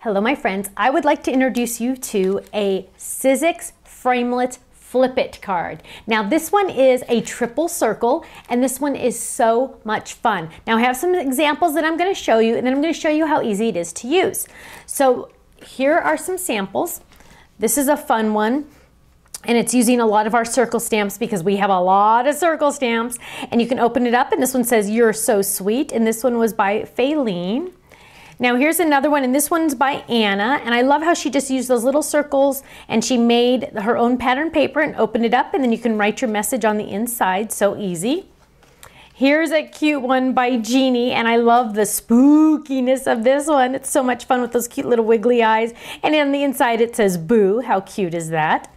Hello my friends, I would like to introduce you to a Sizzix Framelit Flip It card. Now this one is a triple circle and this one is so much fun. Now I have some examples that I'm going to show you and then I'm going to show you how easy it is to use. So here are some samples. This is a fun one. And it's using a lot of our circle stamps because we have a lot of circle stamps. And you can open it up and this one says, "You're so sweet." And this one was by Faylene. Now here's another one, and this one's by Anna. And I love how she just used those little circles and she made her own pattern paper and opened it up. And then you can write your message on the inside, so easy. Here's a cute one by Jeannie, and I love the spookiness of this one. It's so much fun with those cute little wiggly eyes. And on the inside it says "Boo." How cute is that?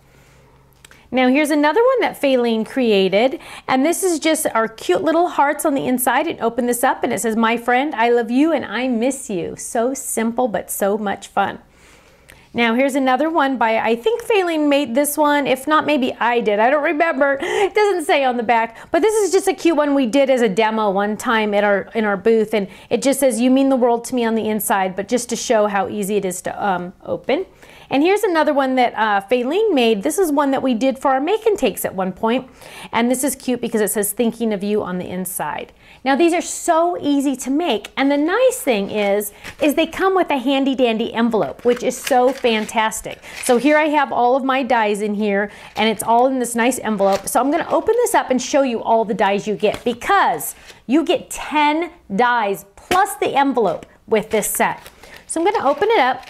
Now here's another one that Faylene created, and this is just our cute little hearts on the inside. And open this up and it says, "My friend, I love you and I miss you." So simple but so much fun. Now here's another one by, I think Faylene made this one. If not, maybe I did. I don't remember. It doesn't say on the back, but this is just a cute one we did as a demo one time at in our booth, and it just says, "You mean the world to me" on the inside, but just to show how easy it is to open. And here's another one that Faylene made. This is one that we did for our make and takes at one point. And this is cute because it says "Thinking of you" on the inside. Now these are so easy to make. And the nice thing is they come with a handy dandy envelope, which is so fantastic. So here I have all of my dies in here and it's all in this nice envelope. So I'm gonna open this up and show you all the dies you get, because you get 10 dies plus the envelope with this set. So I'm gonna open it up.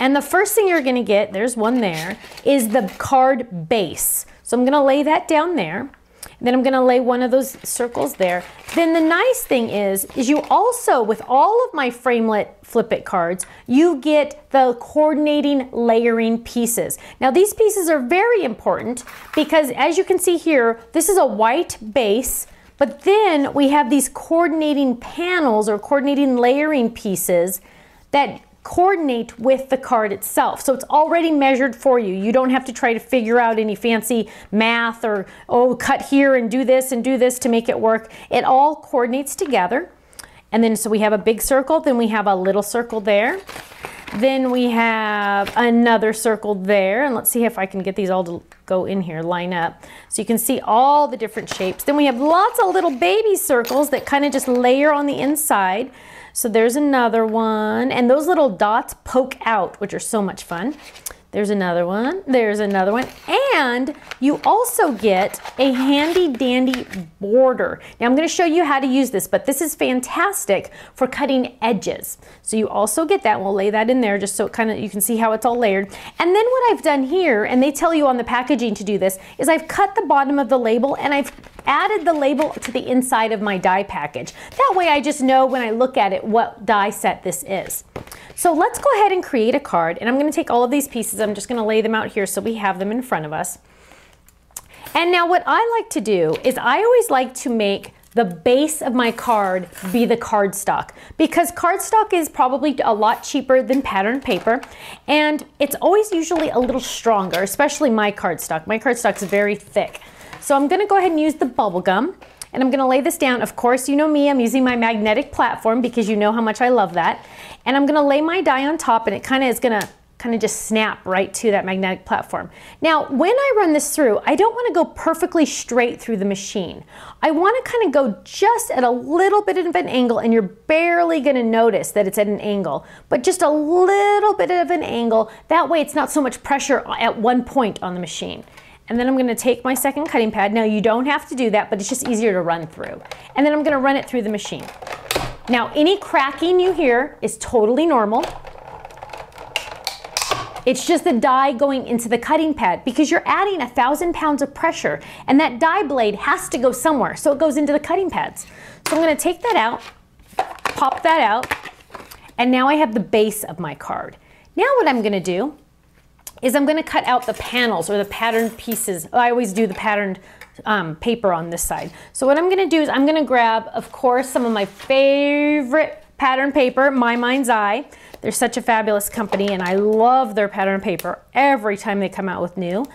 And the first thing you're gonna get, there's one there, is the card base. So I'm gonna lay that down there. Then I'm gonna lay one of those circles there. Then the nice thing is you also, with all of my Framelit Flip It cards, you get the coordinating layering pieces. Now these pieces are very important because, as you can see here, this is a white base, but then we have these coordinating panels or coordinating layering pieces that coordinate with the card itself. So it's already measured for you. You don't have to try to figure out any fancy math or, oh, cut here and do this to make it work. It all coordinates together. And then so we have a big circle, then we have a little circle there. Then we have another circle there. And let's see if I can get these all to go in here, line up. So you can see all the different shapes. Then we have lots of little baby circles that kind of just layer on the inside. So there's another one, and those little dots poke out, which are so much fun. There's another one, and you also get a handy dandy border. Now I'm going to show you how to use this, but this is fantastic for cutting edges. So you also get that. We'll lay that in there just so it kind of, you can see how it's all layered. And then what I've done here, and they tell you on the packaging to do this, is I've cut the bottom of the label and I've added the label to the inside of my die package. That way I just know when I look at it what die set this is. So let's go ahead and create a card, and I'm going to take all of these pieces. I'm just going to lay them out here so we have them in front of us. And now what I like to do is I always like to make the base of my card be the cardstock, because cardstock is probably a lot cheaper than pattern paper, and it's always usually a little stronger, especially my cardstock. My cardstock is very thick. So I'm going to go ahead and use the bubble gum. And I'm going to lay this down. Of course, you know me, I'm using my magnetic platform because you know how much I love that. And I'm going to lay my die on top, and it is going to just snap right to that magnetic platform. Now, when I run this through, I don't want to go perfectly straight through the machine. I want to kind of go just at a little bit of an angle, and you're barely going to notice that it's at an angle, but just a little bit of an angle. That way it's not so much pressure at one point on the machine. And then I'm going to take my second cutting pad. Now you don't have to do that, but it's just easier to run through. And then I'm going to run it through the machine. Now any cracking you hear is totally normal. It's just the die going into the cutting pad because you're adding 1,000 pounds of pressure, and that die blade has to go somewhere, so it goes into the cutting pads. So I'm going to take that out, pop that out, and now I have the base of my card. Now what I'm going to do is I'm going to cut out the panels or the patterned pieces. I always do the patterned paper on this side. So what I'm going to do is I'm going to grab, of course, some of my favorite pattern paper, My Mind's Eye. They're such a fabulous company, and I love their pattern paper every time they come out with new.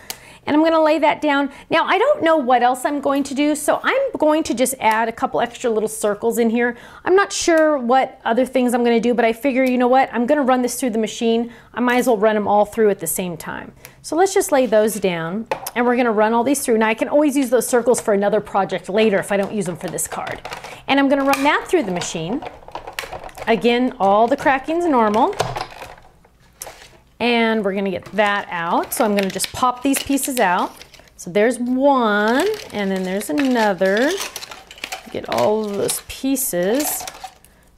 And I'm gonna lay that down. Now, I don't know what else I'm going to do, so I'm going to just add a couple extra little circles in here. I'm not sure what other things I'm gonna do, but I figure, you know what, I'm gonna run this through the machine. I might as well run them all through at the same time. So let's just lay those down, and we're gonna run all these through. Now, I can always use those circles for another project later if I don't use them for this card. And I'm gonna run that through the machine. Again, all the cracking's normal. And we're gonna get that out. So I'm gonna just pop these pieces out. So there's one, and then there's another. Get all of those pieces.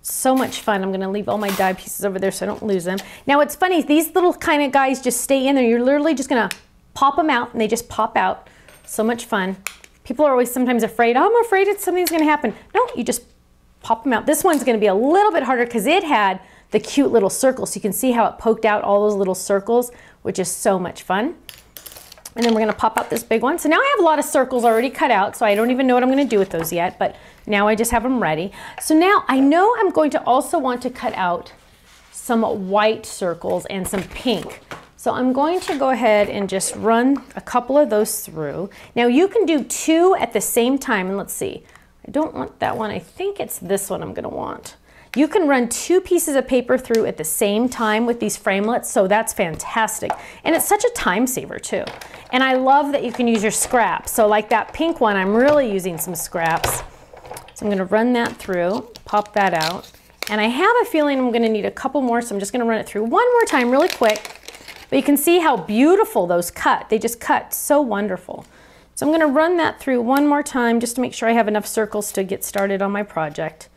So much fun. I'm gonna leave all my die pieces over there so I don't lose them. Now it's funny, these little kind of guys just stay in there. You're literally just gonna pop them out and they just pop out. So much fun. People are always sometimes afraid, oh, I'm afraid something's gonna happen. No, you just pop them out. This one's gonna be a little bit harder because it had the cute little circles. So you can see how it poked out all those little circles, which is so much fun. And then we're gonna pop out this big one. So now I have a lot of circles already cut out, so I don't even know what I'm gonna do with those yet, but now I just have them ready. So now I know I'm going to also want to cut out some white circles and some pink. So I'm going to go ahead and just run a couple of those through. Now you can do two at the same time, and let's see. I don't want that one. I think it's this one I'm gonna want. You can run two pieces of paper through at the same time with these framelits, so that's fantastic. And it's such a time saver too. And I love that you can use your scraps. So like that pink one, I'm really using some scraps. So I'm gonna run that through, pop that out. And I have a feeling I'm gonna need a couple more, so I'm just gonna run it through one more time really quick. But you can see how beautiful those cut. They just cut so wonderful. So I'm gonna run that through one more time just to make sure I have enough circles to get started on my project.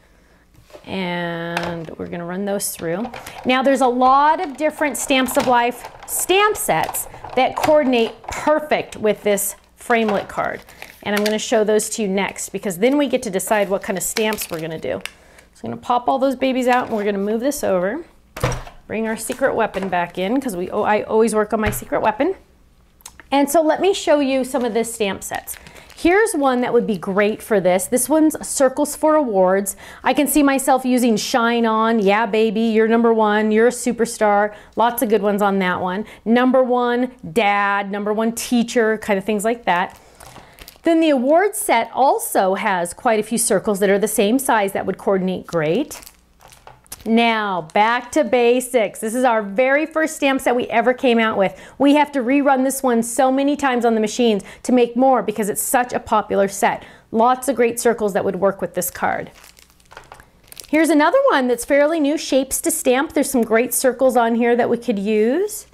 And we're gonna run those through. Now there's a lot of different Stamps of Life stamp sets that coordinate perfect with this framelit card. And I'm gonna show those to you next because then we get to decide what kind of stamps we're gonna do. So I'm gonna pop all those babies out and we're gonna move this over. Bring our secret weapon back in because I always work on my secret weapon. And so let me show you some of the stamp sets. Here's one that would be great for this. This one's Circles for Awards. I can see myself using Shine On, Yeah Baby, You're Number One, You're a Superstar. Lots of good ones on that one. Number One Dad, Number One Teacher, kind of things like that. Then the award set also has quite a few circles that are the same size that would coordinate great. Now, back to basics. This is our very first stamp set we ever came out with. We have to rerun this one so many times on the machines to make more because it's such a popular set. Lots of great circles that would work with this card. Here's another one that's fairly new, Shapes to Stamp. There's some great circles on here that we could use.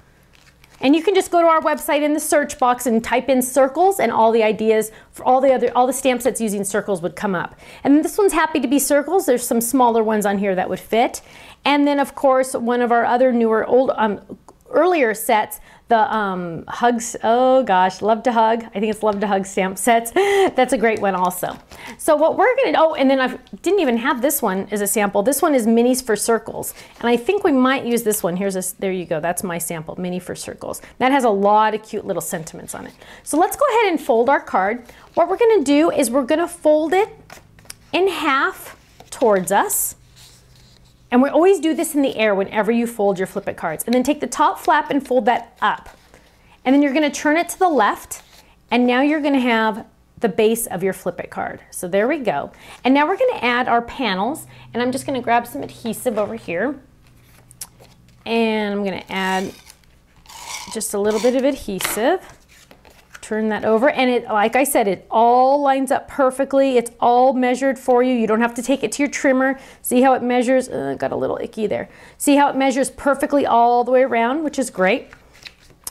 And you can just go to our website in the search box and type in circles and all the ideas for all the stamp sets using circles would come up. And this one's Happy to Be Circles. There's some smaller ones on here that would fit. And then of course, one of our other newer, earlier sets, the Hugs, oh gosh, Love to Hug. I think it's Love to Hug stamp sets. That's a great one also. So what we're gonna, oh, and then I didn't even have this one as a sample. This one is Minis for Circles. And I think we might use this one. Here's a, there you go, that's my sample, Mini for Circles. That has a lot of cute little sentiments on it. So let's go ahead and fold our card. What we're gonna do is we're gonna fold it in half towards us. And we always do this in the air whenever you fold your flip it cards. And then take the top flap and fold that up. And then you're gonna turn it to the left, and now you're gonna have the base of your flip it card. So there we go. And now we're gonna add our panels, and I'm just gonna grab some adhesive over here. And I'm gonna add just a little bit of adhesive. Turn that over, and it, like I said, it all lines up perfectly. It's all measured for you. You don't have to take it to your trimmer. See how it measures? Got a little icky there. See how it measures perfectly all the way around, which is great.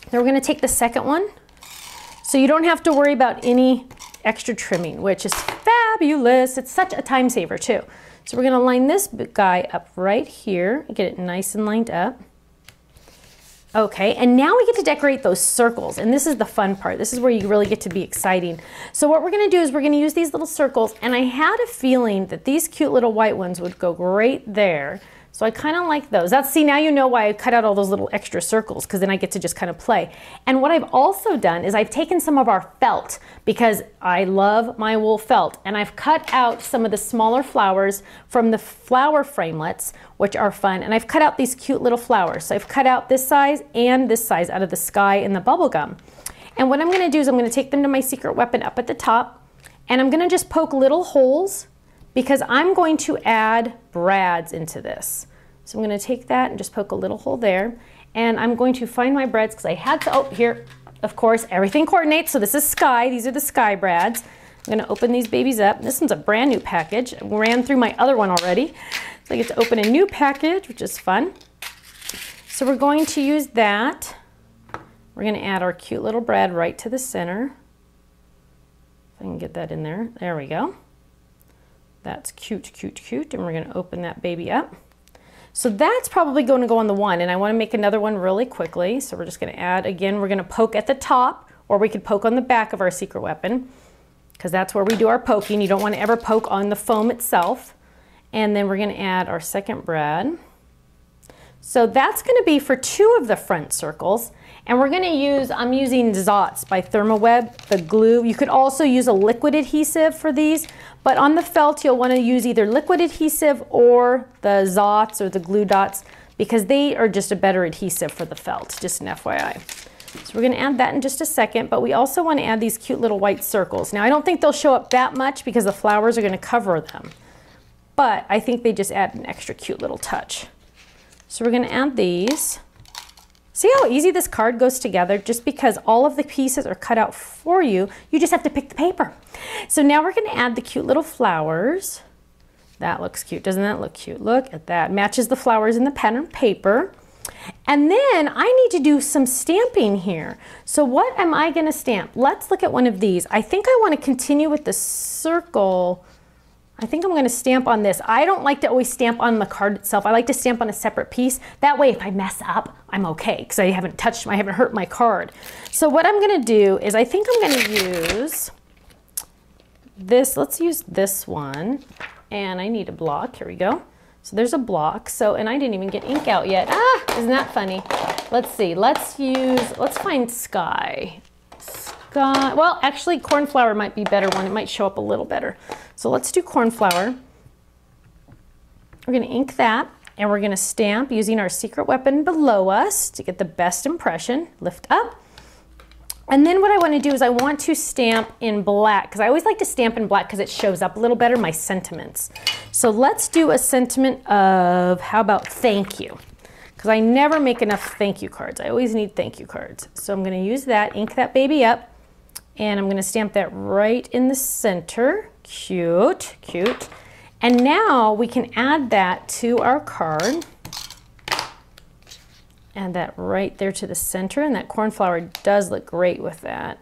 Then we're gonna take the second one. So you don't have to worry about any extra trimming, which is fabulous. It's such a time saver too. So we're gonna line this guy up right here, get it nice and lined up. Okay, and now we get to decorate those circles, and this is the fun part. This is where you really get to be exciting. So what we're gonna do is we're gonna use these little circles, and I had a feeling that these cute little white ones would go right there. So I kind of like those. That's, see, now you know why I cut out all those little extra circles, because then I get to just kind of play. And what I've also done is I've taken some of our felt, because I love my wool felt, and I've cut out some of the smaller flowers from the flower framelits, which are fun, and I've cut out these cute little flowers. So I've cut out this size and this size out of the sky and the bubble gum. And what I'm going to do is I'm going to take them to my secret weapon up at the top, and I'm going to just poke little holes because I'm going to add brads into this. So I'm going to take that and just poke a little hole there, and I'm going to find my brads because I had to, oh, here, of course, everything coordinates. So this is Sky. These are the Sky brads. I'm going to open these babies up. This one's a brand new package. I ran through my other one already. So I get to open a new package, which is fun. So we're going to use that. We're going to add our cute little brad right to the center. If I can get that in there. There we go. That's cute, cute, cute. And we're going to open that baby up. So that's probably going to go on the one, and I want to make another one really quickly. So we're just going to add, again, we're going to poke at the top, or we could poke on the back of our secret weapon, because that's where we do our poking. You don't want to ever poke on the foam itself. And then we're going to add our second brad. So that's going to be for 2 of the front circles. And we're going to use, I'm using Zots by Thermoweb, the glue. You could also use a liquid adhesive for these, but on the felt you'll want to use either liquid adhesive or the Zots or the glue dots, because they are just a better adhesive for the felt, just an FYI. So we're going to add that in just a second, but we also want to add these cute little white circles. Now I don't think they'll show up that much because the flowers are going to cover them, but I think they just add an extra cute little touch. So we're going to add these. See how easy this card goes together? Just because all of the pieces are cut out for you, you just have to pick the paper. So now we're going to add the cute little flowers. That looks cute. Doesn't that look cute? Look at that. Matches the flowers in the pattern paper. And then I need to do some stamping here. So what am I going to stamp? Let's look at one of these. I think I want to continue with the circle. I think I'm going to stamp on this. I don't like to always stamp on the card itself. I like to stamp on a separate piece. That way if I mess up, I'm okay because I haven't hurt my card. So what I'm going to do is I think I'm going to use this. Let's use this one. And I need a block. Here we go. So there's a block. So, and I didn't even get ink out yet. Ah, isn't that funny? Let's see. Let's find Sky. Well, actually cornflower might be a better one. It might show up a little better. So let's do cornflower. We're going to ink that, and we're going to stamp using our secret weapon below us to get the best impression. Lift up. And then what I want to do is I want to stamp in black, because I always like to stamp in black because it shows up a little better, my sentiments. So let's do a sentiment of, how about thank you? Because I never make enough thank you cards. I always need thank you cards. So I'm going to use that, ink that baby up, and I'm going to stamp that right in the center. Cute, cute. And now we can add that to our card. Add that right there to the center, and that cornflower does look great with that.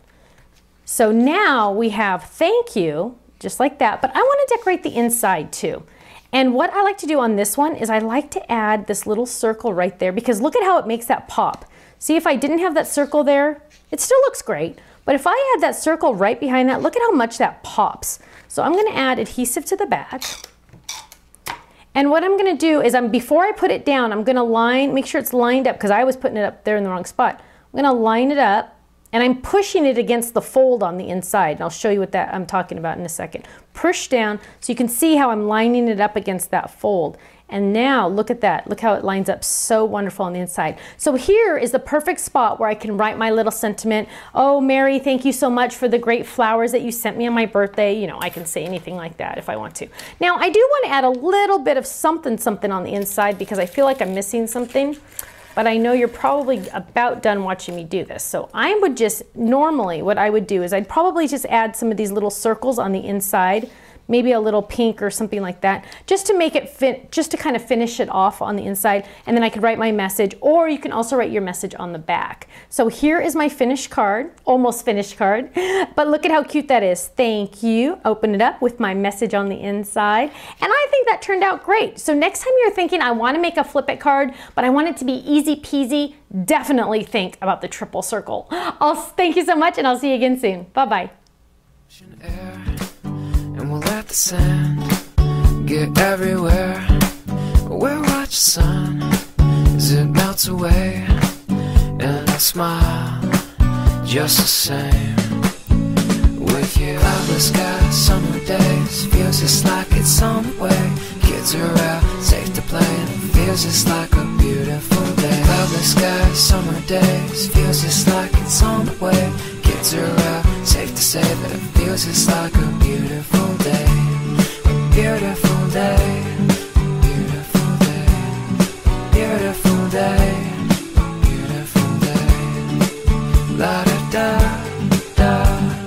So now we have thank you, just like that, but I want to decorate the inside too. And what I like to do on this one is I like to add this little circle right there, because look at how it makes that pop. See, if I didn't have that circle there, it still looks great. But if I add that circle right behind that, look at how much that pops. So I'm going to add adhesive to the back. And what I'm going to do is before I put it down, I'm going to make sure it's lined up, because I was putting it up there in the wrong spot. I'm going to line it up, and I'm pushing it against the fold on the inside. And I'll show you what that I'm talking about in a second. Push down so you can see how I'm lining it up against that fold. And now look at that. Look how it lines up so wonderful on the inside. So here is the perfect spot where I can write my little sentiment. Oh, Mary, thank you so much for the great flowers that you sent me on my birthday. You know, I can say anything like that if I want to. Now, I do want to add a little bit of something on the inside, because I feel like I'm missing something. But I know you're probably about done watching me do this. So I would just, normally what I would do is I'd probably just add some of these little circles on the inside, maybe a little pink or something like that, just to make it fit, just to kind of finish it off on the inside. And then I could write my message, or you can also write your message on the back. So here is my finished card, almost finished card, but look at how cute that is. Thank you. Open it up with my message on the inside. And I think that turned out great. So next time you're thinking, I want to make a flip it card, but I want it to be easy peasy, definitely think about the triple circle. Thank you so much, and I'll see you again soon. Bye-bye. And we'll let the sand get everywhere. We'll watch the sun as it melts away, and I smile just the same with you. Cloudless sky, summer days, feels just like it's on the way. Kids are out, safe to play, and it feels just like a beautiful day. Cloudless sky, summer days, feels just like it's on the way. kids are out. Safe to say that it feels just like a beautiful day. A beautiful day. Beautiful day. Beautiful day. Beautiful day. La da da da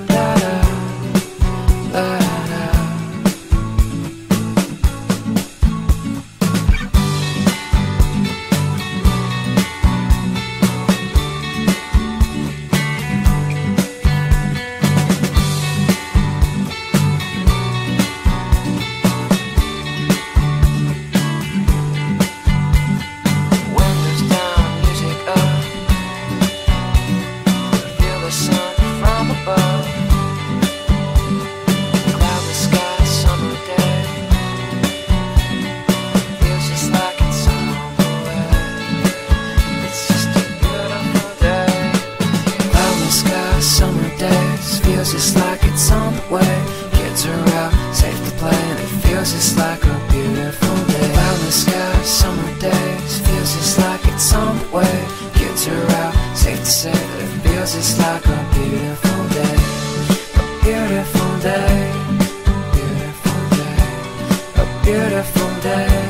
da da. La da da. Feels just like it's on the way. Kids are out, safe to play, and it feels just like a beautiful day. Cloudless sky, summer days. Feels just like it's on the way. Kids are out, safe to say that it feels just like a beautiful day. A beautiful day. Beautiful day. A beautiful day.